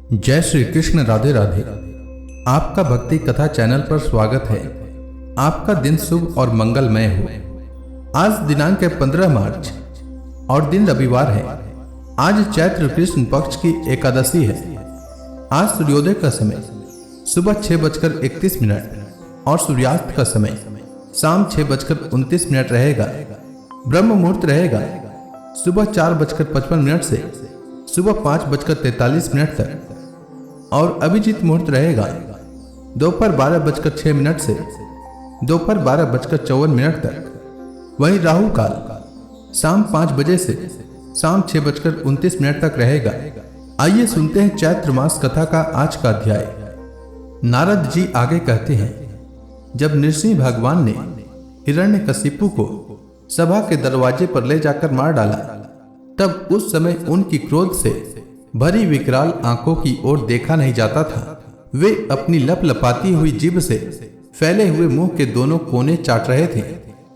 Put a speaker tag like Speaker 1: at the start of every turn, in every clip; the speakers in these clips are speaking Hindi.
Speaker 1: जय श्री कृष्ण। राधे राधे। आपका भक्ति कथा चैनल पर स्वागत है। आपका दिन शुभ और मंगलमय हो। आज दिनांक है 15 मार्च और दिन रविवार है। आज चैत्र कृष्ण पक्ष की एकादशी है। आज सूर्योदय का समय सुबह 6:31 और सूर्यास्त का समय शाम 6:29 रहेगा। ब्रह्म मुहूर्त रहेगा सुबह 4:55 से सुबह 5:43 तक और अभिजीत मुहूर्त रहेगा दोपहर 12:06 से दोपहर 12:54 तक। वहीं राहु काल शाम 5 बजे से शाम 6:29 तक रहेगा। आइए सुनते हैं चैत्र मास कथा का आज का अध्याय। नारद जी आगे कहते हैं, जब नृसिंह भगवान ने हिरण्यकशिपु को सभा के दरवाजे पर ले जाकर मार डाला, तब उस समय उनकी क्रोध से भरी विकराल आंखों की ओर देखा नहीं जाता था। वे अपनी लपलपाती हुई जीभ से फैले हुए मुंह के दोनों कोने चाट रहे थे।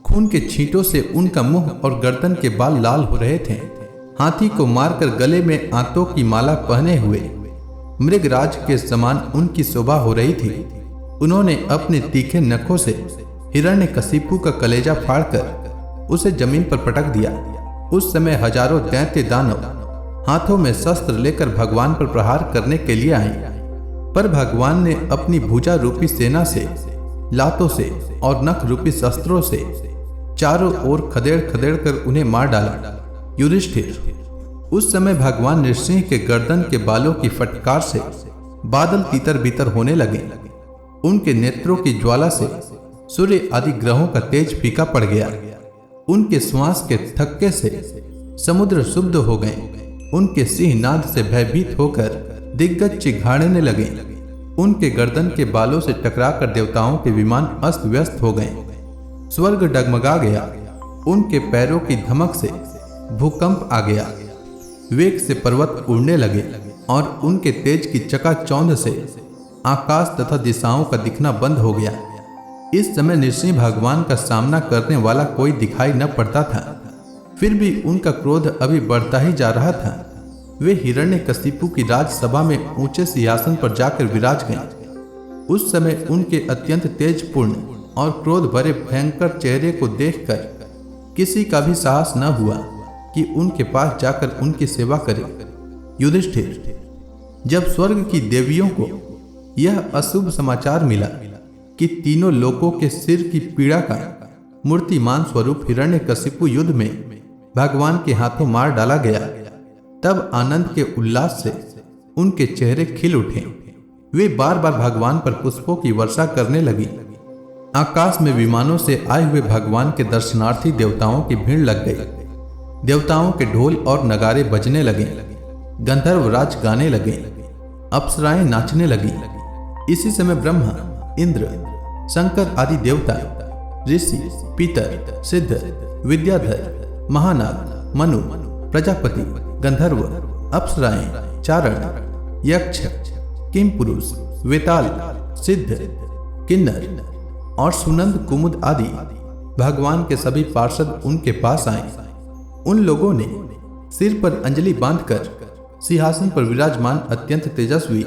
Speaker 1: खून के छींटों से उनका मुंह और गर्दन के बाल लाल हो रहे थे। हाथी को मारकर गले में आंतों की माला पहने हुए मृगराज के समान उनकी शोभा हो रही थी। उन्होंने अपने तीखे नखों से हिरण्यकशिपु का कलेजा फाड़कर उसे जमीन पर पटक दिया। उस समय हजारों दैत्य दानव हाथों में शस्त्र लेकर भगवान पर प्रहार करने के लिए आए, पर भगवान ने अपनी भुजा रूपी सेना से, लातों से और नख रूपी शस्त्रों से चारों ओर खदेड़ खदेड़ कर उन्हें मार डाला। युधिष्ठिर, उस समय भगवान नृसिंह के गर्दन के बालों की फटकार से बादल तीतर बीतर होने लगे। उनके नेत्रों की ज्वाला से सूर्य आदि ग्रहों का तेज फीका पड़ गया। उनके श्वास के थक्के से समुद्र शुद्ध हो गए। उनके सिंहनाद से भयभीत होकर दिग्गज चिघाड़ने लगे। उनके गर्दन के बालों से टकराकर देवताओं के विमान अस्त व्यस्त हो गए। स्वर्ग डगमगा गया। उनके पैरों की धमक से भूकंप आ गया। वेग से पर्वत उड़ने लगे और उनके तेज की चकाचौंध से आकाश तथा दिशाओं का दिखना बंद हो गया। इस समय नृसिंह भगवान का सामना करने वाला कोई दिखाई न पड़ता था। फिर भी उनका क्रोध अभी बढ़ता ही जा रहा था। वे हिरण्यकशिपु की राजसभा में ऊंचे सिंहासन पर जाकर विराज गए। उस समय उनके अत्यंत तेजपूर्ण और क्रोध भरे भयंकर चेहरे को देखकर किसी का भी साहस न हुआ कि उनके पास जाकर उनकी सेवा करे। युधिष्ठिर, जब स्वर्ग की देवियों को यह अशुभ समाचार मिला कि तीनों लोकों के सिर की पीड़ा का मूर्तिमान स्वरूप हिरण्यकशिपु युद्ध में भगवान के हाथों मार डाला गया, तब आनंद के उल्लास से उनके चेहरे खिल उठे। वे बार बार भगवान पर पुष्पों की वर्षा करने लगी। आकाश में विमानों से आए हुए भगवान के दर्शनार्थी देवताओं की भीड़ लग गई। देवताओं के ढोल और नगारे बजने लगे। गंधर्वराज गाने लगे। अप्सराएं नाचने लगी। इसी समय ब्रह्मा, इंद्र, शंकर आदि देवता, ऋषि, पितर, सिद्ध, विद्याधर, महानाग, मनु, प्रजापति, गंधर्व, अप्सराएं, चारण, यक्ष, किमपुरुष, वेताल, सिद्ध, किन्नर और सुनंद कुमुद आदि भगवान के सभी पार्षद उनके पास आए। उन लोगों ने सिर पर अंजलि बांधकर सिंहासन पर विराजमान अत्यंत तेजस्वी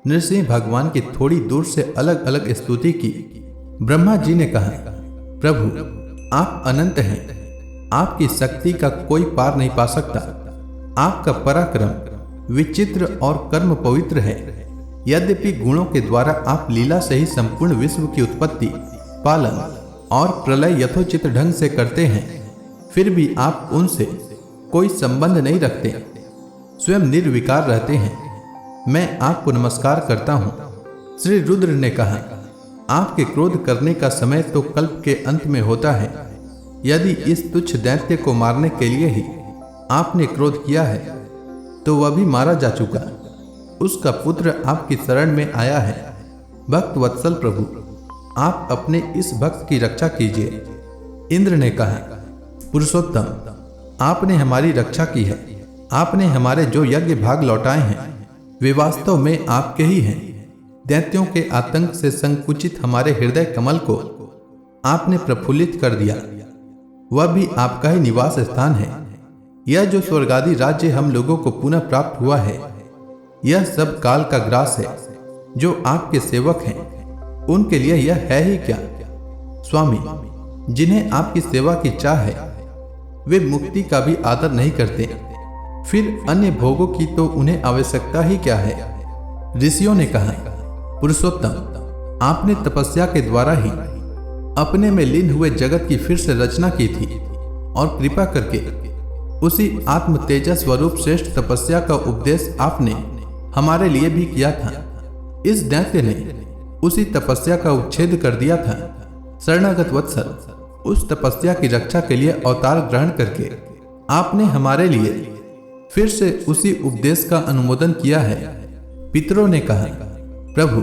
Speaker 1: नृसिंह भगवान की थोड़ी दूर से अलग अलग स्तुति की। ब्रह्मा जी ने कहा, प्रभु आप अनंत हैं। आपकी शक्ति का कोई पार नहीं पा सकता। आपका पराक्रम विचित्र और कर्म पवित्र है। यद्यपि गुणों के द्वारा आप लीला से ही संपूर्ण विश्व की उत्पत्ति, पालन और प्रलय यथोचित ढंग से करते हैं, फिर भी आप उनसे कोई संबंध नहीं रखते, स्वयं निर्विकार रहते हैं। मैं आपको नमस्कार करता हूँ। श्री रुद्र ने कहा, आपके क्रोध करने का समय तो कल्प के अंत में होता है। यदि इस तुच्छ दैत्य को मारने के लिए ही आपने क्रोध किया है, तो वह भी मारा जा चुका। उसका पुत्र आपकी शरण में आया है। भक्त वत्सल प्रभु, आप अपने इस भक्त की रक्षा कीजिए। इंद्र ने कहा, पुरुषोत्तम, आपने हमारी रक्षा की है। आपने हमारे जो यज्ञ भाग लौटाए हैं, वे वास्तव में आपके ही हैं। दैत्यों के आतंक से संकुचित हमारे हृदय कमल को आपने प्रफुल्लित कर दिया। वह भी आपका ही निवास स्थान है। यह जो स्वर्गादि राज्य हम लोगों को पुनः प्राप्त हुआ है, यह सब काल का ग्रास है। जो आपके सेवक हैं उनके लिए यह है ही क्या? स्वामी, जिन्हें आपकी सेवा की चाह है वे मुक्ति का भी आदर नहीं करते, फिर अन्य भोगों की तो उन्हें आवश्यकता ही क्या है? ऋषियों ने कहा, पुरुषोत्तम, आपने तपस्या के द्वारा ही अपने में लीन हुए जगत की फिर से रचना की थी और कृपा करके उसी आत्म तेजस स्वरूप श्रेष्ठ तपस्या का उपदेश आपने हमारे लिए भी किया था। इस दैत्य ने उसी तपस्या का उच्छेद कर दिया था। शरणागत वत्सल, उस तपस्या की रक्षा के लिए अवतार ग्रहण करके आपने हमारे लिए फिर से उसी उपदेश का अनुमोदन किया है। पितरों ने कहा, प्रभु,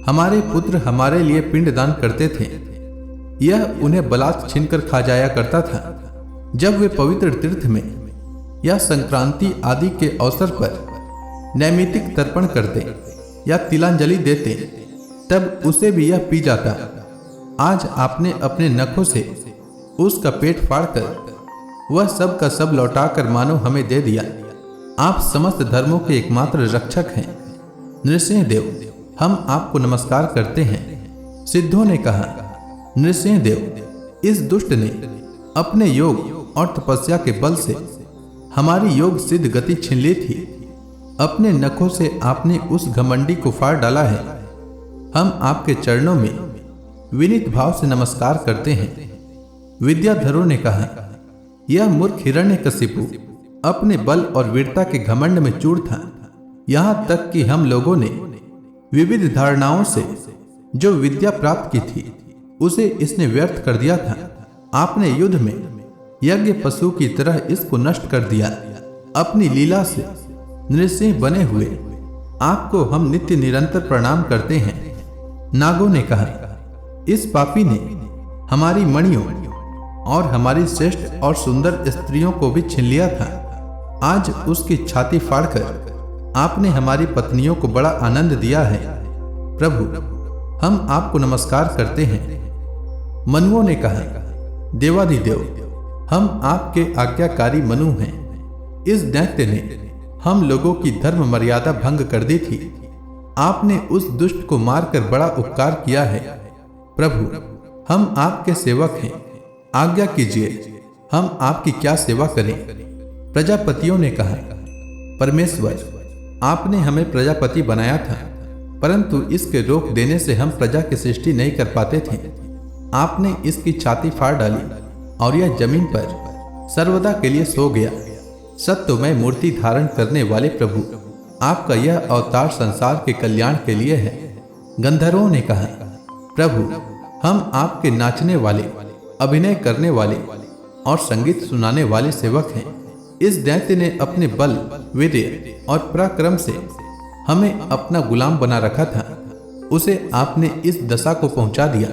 Speaker 1: हमारे पुत्र हमारे लिए पिंडदान करते थे। यह उन्हें बलात् छीनकर खा जाया करता था। जब वे पवित्र तीर्थ में या संक्रांति आदि के अवसर पर नैमित्तिक तर्पण करते या तिलांजलि देते तब उसे भी यह पी जाता। आज आपने अपने नखों से उसका पेट फाड़कर वह सब का सब लौटाकर मानो हमें दे दिया। आप समस्त धर्मों के एकमात्र रक्षक हैं। नृसिंह देव, हम आपको नमस्कार करते हैं। सिद्धों ने कहा, नृसिंह देव, इस दुष्ट ने अपने योग और तपस्या के बल से हमारी योग सिद्ध गति छीन ली थी। अपने नखों से आपने उस घमंडी को फाड़ डाला है। हम आपके चरणों में विनीत भाव से नमस्कार करते हैं। विद्याधरों ने कहा, यह मूर्ख हिरण्यकशिपु अपने बल और वीरता के घमंड में चूर था। यहां तक कि हम लोगों ने विविध धारणाओं से जो विद्या प्राप्त की थी उसे इसने व्यर्थ कर दिया था। आपने युद्ध में यज्ञ पशु की तरह इसको नष्ट कर दिया। अपनी लीला से नृसिंह बने हुए आपको हम नित्य निरंतर प्रणाम करते हैं। नागों ने कहा, इस पापी ने हमारी मणियों और हमारी श्रेष्ठ और सुंदर स्त्रियों को भी छीन लिया था। आज उसकी छाती फाड़कर आपने हमारी पत्नियों को बड़ा आनंद दिया है। प्रभु, हम आपको नमस्कार करते हैं। मनुओं ने कहा, देवाधिदेव, हम आपके आज्ञाकारी मनु हैं। इस दैत्य ने हम लोगों की धर्म मर्यादा भंग कर दी थी। आपने उस दुष्ट को मारकर बड़ा उपकार किया है। प्रभु, हम आपके सेवक हैं। आज्ञा कीजिए, हम आपकी क्या सेवा करें? प्रजापतियों ने कहा, परमेश्वर, आपने हमें प्रजापति बनाया था, परंतु इसके रोक देने से हम प्रजा की सृष्टि नहीं कर पाते थे। आपने इसकी छाती फाड़ डाली और यह जमीन पर सर्वदा के लिए सो गया। सत्यमय मूर्ति धारण करने वाले प्रभु, आपका यह अवतार संसार के कल्याण के लिए है। गंधर्वों ने कहा, प्रभु, हम आपके नाचने वाले, अभिनय करने वाले और संगीत सुनाने वाले सेवक हैं। इस दैत्य ने अपने बल, वीर्य और पराक्रम से हमें अपना गुलाम बना रखा था। उसे आपने इस दशा को पहुंचा दिया।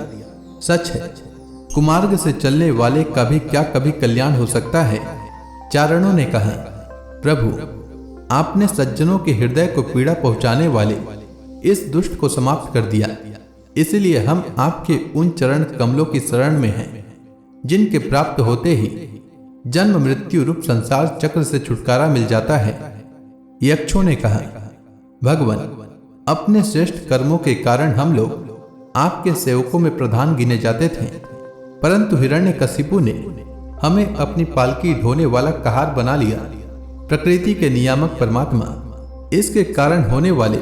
Speaker 1: सच है, कुमार्ग से चलने वाले का भी क्या कभी कल्याण हो सकता है? चारणों ने कहा, प्रभु, आपने सज्जनों के हृदय को पीड़ा पहुंचाने वाले इस दुष्ट को समाप्त कर दिया। इसलिए हम आपके उन चरण कमलों की शरण में हैं, जिनके प्राप्त होते ही जन्म मृत्यु रूप संसार चक्र से छुटकारा मिल जाता है। यक्षों ने कहा, भगवान, अपने श्रेष्ठ कर्मों के कारण हम लोग आपके सेवकों में प्रधान गिने जाते थे, परंतु हिरण्यकशिपु ने हमें अपनी पालकी ढोने वाला कहार बना लिया। प्रकृति के नियामक परमात्मा, इसके कारण होने वाले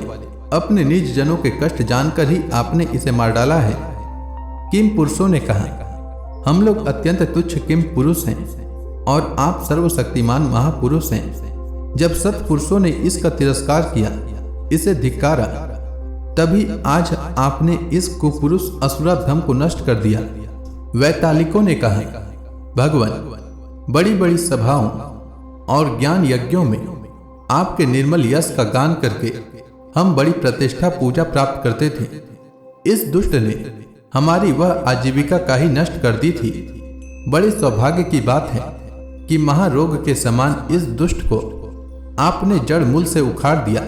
Speaker 1: अपने निज जनों के कष्ट जानकर ही आपने इसे मार डाला है। किम पुरुषों ने कहा, हम लोग अत्यंत तुच्छ किम पुरुष हैं और आप सर्वशक्तिमान महापुरुष हैं। जब सत्पुरुषों ने इसका तिरस्कार किया, इसे धिक्कारा, तभी आज आपने इस कुपुरुष असुराधम को नष्ट कर दिया। वैतालिकों ने कहा, भगवान, बड़ी बड़ी सभाओं और ज्ञान यज्ञों में आपके निर्मल यश का गान करके हम बड़ी प्रतिष्ठा पूजा प्राप्त करते थे। इस दुष्ट ने हमारी वह आजीविका का ही नष्ट कर दी थी। बड़े सौभाग्य की बात है कि महारोग के समान इस दुष्ट को आपने जड़ मूल से उखाड़ दिया।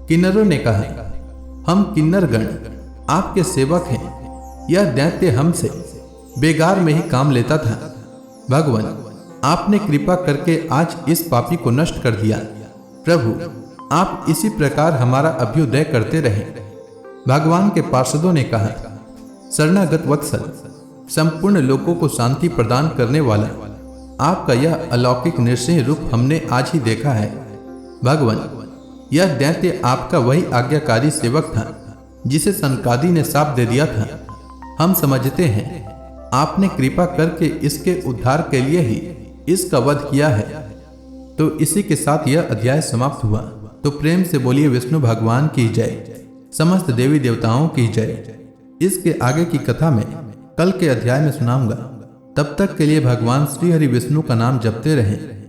Speaker 1: किन्नरों ने कहा, हम किन्नरगण आपके सेवक हैं। यह दैत्य हमसे बेगार में ही काम लेता था। भगवान, आपने कृपा करके आज इस पापी को नष्ट कर दिया। प्रभु, आप इसी प्रकार हमारा अभ्युदय करते रहें। भगवान के पार्षदों ने कहा, शरणागत वत्सल, संपूर्ण लोगों को शांति प्रदान करने वाला आपका यह अलौकिक नृसिंह रूप हमने आज ही देखा है। भगवान, यह दैत्य आपका वही आज्ञाकारी सेवक था जिसे सनकादि ने शाप दे दिया था। हम समझते हैं आपने कृपा करके इसके उद्धार के लिए ही इसका वध किया है। तो इसी के साथ यह अध्याय समाप्त हुआ। तो प्रेम से बोलिए विष्णु भगवान की जय, समस्त देवी देवताओं की जय। इसके आगे की कथा में कल के अध्याय में सुनाऊंगा। तब तक के लिए भगवान श्री हरि विष्णु का नाम जपते रहें।